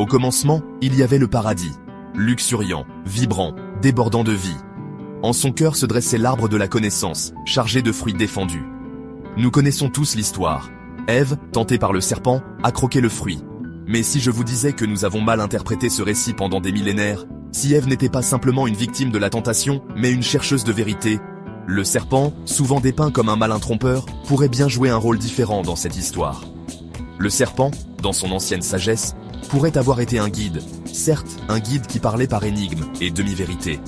Au commencement, il y avait le paradis, luxuriant, vibrant, débordant de vie. En son cœur se dressait l'arbre de la connaissance, chargé de fruits défendus. Nous connaissons tous l'histoire. Ève, tentée par le serpent, a croqué le fruit. Mais si je vous disais que nous avons mal interprété ce récit pendant des millénaires, si Ève n'était pas simplement une victime de la tentation, mais une chercheuse de vérité, le serpent, souvent dépeint comme un malin trompeur, pourrait bien jouer un rôle différent dans cette histoire. Le serpent, dans son ancienne sagesse, pourrait avoir été un guide, certes un guide qui parlait par énigmes et demi-vérité.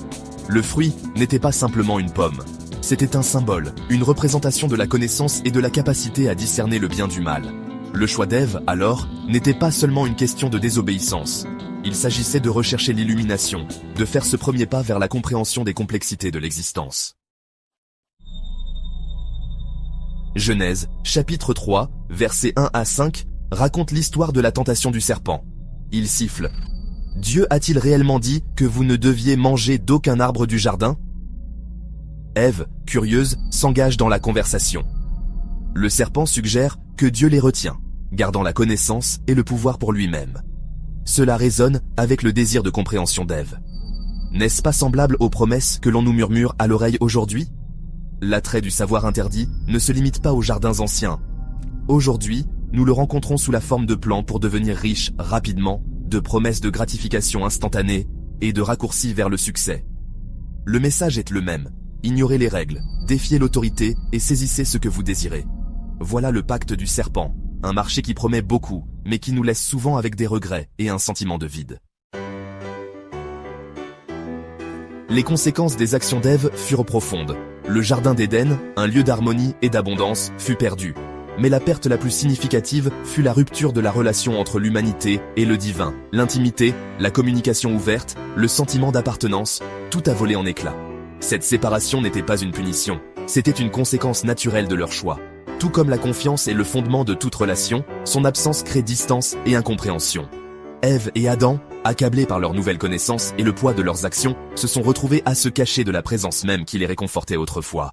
Le fruit n'était pas simplement une pomme, c'était un symbole, une représentation de la connaissance et de la capacité à discerner le bien du mal. Le choix d'Ève, alors, n'était pas seulement une question de désobéissance. Il s'agissait de rechercher l'illumination, de faire ce premier pas vers la compréhension des complexités de l'existence. Genèse, chapitre 3, versets 1 à 5, raconte l'histoire de la tentation du serpent. Il siffle. « Dieu a-t-il réellement dit que vous ne deviez manger d'aucun arbre du jardin ?» Ève, curieuse, s'engage dans la conversation. Le serpent suggère que Dieu les retient, gardant la connaissance et le pouvoir pour lui-même. Cela résonne avec le désir de compréhension d'Ève. N'est-ce pas semblable aux promesses que l'on nous murmure à l'oreille aujourd'hui ? L'attrait du savoir interdit ne se limite pas aux jardins anciens. Aujourd'hui, nous le rencontrons sous la forme de plans pour devenir riches rapidement, de promesses de gratification instantanée et de raccourcis vers le succès. Le message est le même. Ignorez les règles, défiez l'autorité et saisissez ce que vous désirez. Voilà le pacte du serpent, un marché qui promet beaucoup, mais qui nous laisse souvent avec des regrets et un sentiment de vide. Les conséquences des actions d'Ève furent profondes. Le jardin d'Éden, un lieu d'harmonie et d'abondance, fut perdu. Mais la perte la plus significative fut la rupture de la relation entre l'humanité et le divin. L'intimité, la communication ouverte, le sentiment d'appartenance, tout a volé en éclats. Cette séparation n'était pas une punition, c'était une conséquence naturelle de leur choix. Tout comme la confiance est le fondement de toute relation, son absence crée distance et incompréhension. Ève et Adam, accablés par leur nouvelle connaissance et le poids de leurs actions, se sont retrouvés à se cacher de la présence même qui les réconfortait autrefois.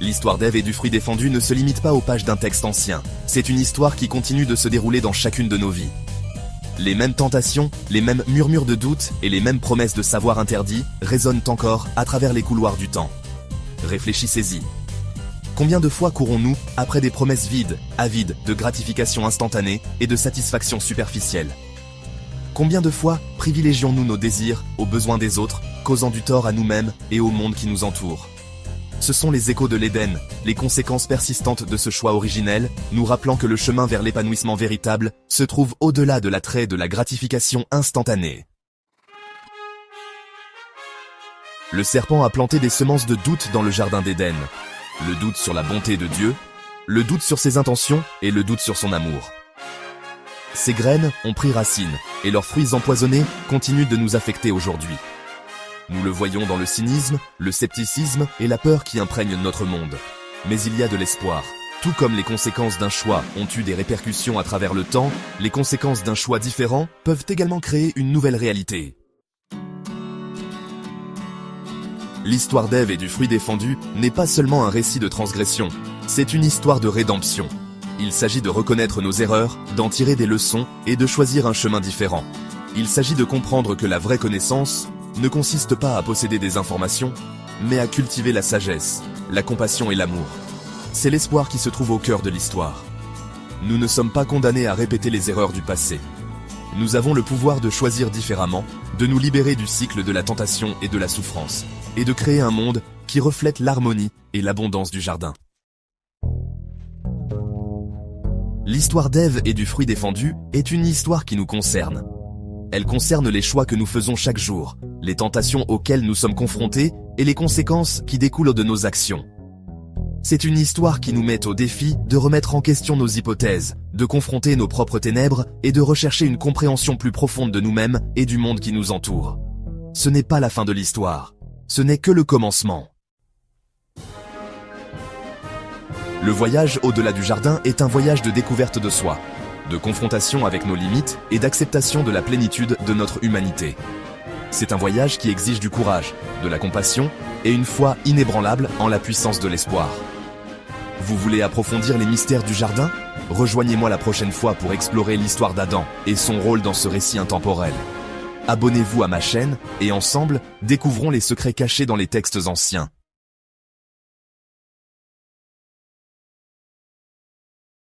L'histoire d'Ève et du fruit défendu ne se limite pas aux pages d'un texte ancien. C'est une histoire qui continue de se dérouler dans chacune de nos vies. Les mêmes tentations, les mêmes murmures de doute et les mêmes promesses de savoir interdit résonnent encore à travers les couloirs du temps. Réfléchissez-y. Combien de fois courons-nous après des promesses vides, avides de gratification instantanée et de satisfaction superficielle ? Combien de fois privilégions-nous nos désirs aux besoins des autres, causant du tort à nous-mêmes et au monde qui nous entoure ? Ce sont les échos de l'Éden, les conséquences persistantes de ce choix originel, nous rappelant que le chemin vers l'épanouissement véritable se trouve au-delà de l'attrait de la gratification instantanée. Le serpent a planté des semences de doute dans le jardin d'Éden. Le doute sur la bonté de Dieu, le doute sur ses intentions et le doute sur son amour. Ces graines ont pris racine et leurs fruits empoisonnés continuent de nous affecter aujourd'hui. Nous le voyons dans le cynisme, le scepticisme et la peur qui imprègnent notre monde. Mais il y a de l'espoir. Tout comme les conséquences d'un choix ont eu des répercussions à travers le temps, les conséquences d'un choix différent peuvent également créer une nouvelle réalité. L'histoire d'Ève et du fruit défendu n'est pas seulement un récit de transgression, c'est une histoire de rédemption. Il s'agit de reconnaître nos erreurs, d'en tirer des leçons et de choisir un chemin différent. Il s'agit de comprendre que la vraie connaissance ne consiste pas à posséder des informations, mais à cultiver la sagesse, la compassion et l'amour. C'est l'espoir qui se trouve au cœur de l'histoire. Nous ne sommes pas condamnés à répéter les erreurs du passé. Nous avons le pouvoir de choisir différemment, de nous libérer du cycle de la tentation et de la souffrance, et de créer un monde qui reflète l'harmonie et l'abondance du jardin. L'histoire d'Ève et du fruit défendu est une histoire qui nous concerne. Elle concerne les choix que nous faisons chaque jour, les tentations auxquelles nous sommes confrontés et les conséquences qui découlent de nos actions. C'est une histoire qui nous met au défi de remettre en question nos hypothèses, de confronter nos propres ténèbres et de rechercher une compréhension plus profonde de nous-mêmes et du monde qui nous entoure. Ce n'est pas la fin de l'histoire, ce n'est que le commencement. Le voyage au-delà du jardin est un voyage de découverte de soi, de confrontation avec nos limites et d'acceptation de la plénitude de notre humanité. C'est un voyage qui exige du courage, de la compassion et une foi inébranlable en la puissance de l'espoir. Vous voulez approfondir les mystères du jardin? Rejoignez-moi la prochaine fois pour explorer l'histoire d'Adam et son rôle dans ce récit intemporel. Abonnez-vous à ma chaîne et ensemble, découvrons les secrets cachés dans les textes anciens.